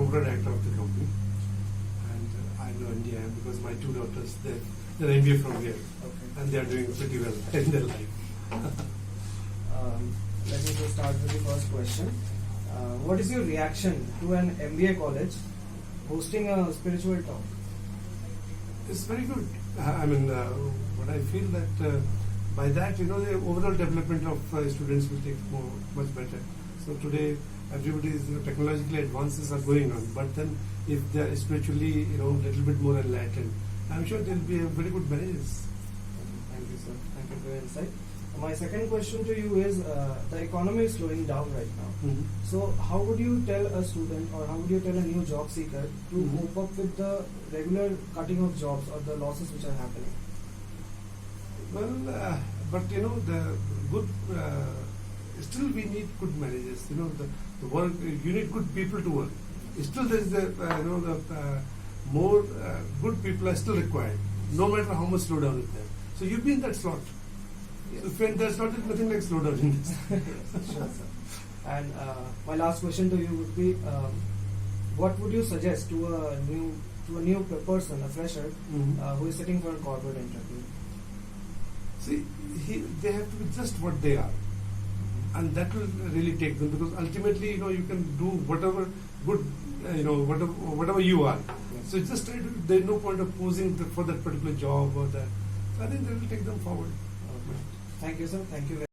promoter director of the company, and I know NDIM because my two daughters, they're MBA from here, Okay. and they are doing pretty well in their life. Let me just start with the first question. What is your reaction to an MBA college hosting a spiritual talk? It's very good. I mean, what I feel that by that, the overall development of students will take much better. So today, everybody's technologically advances are going on, but then if they are spiritually, a little bit more enlightened, I'm sure they'll be a very good managers. Thank you, sir. Thank you for your insight. My second question to you is, the economy is slowing down right now. Mm-hmm. So how would you tell a student or how would you tell a new job seeker to Mm-hmm. cope up with the regular cutting of jobs or the losses which are happening? Well, but the good, still we need good managers. The work, you need good people to work. Still there is more good people are still required, no matter how much slowdown is there. So you've been that slot. Yes. So when there's nothing like slowdown in this. Sure, sir. And my last question to you would be, what would you suggest to a new person, a fresher, Mm-hmm. who is sitting for a corporate interview? See, they have to be just what they are, and that will really take them, because ultimately, you can do whatever good, whatever you are. Yes. So just try to. There's no point of posing for that particular job or that. So I think that will take them forward. Okay. Thank you, sir. Thank you very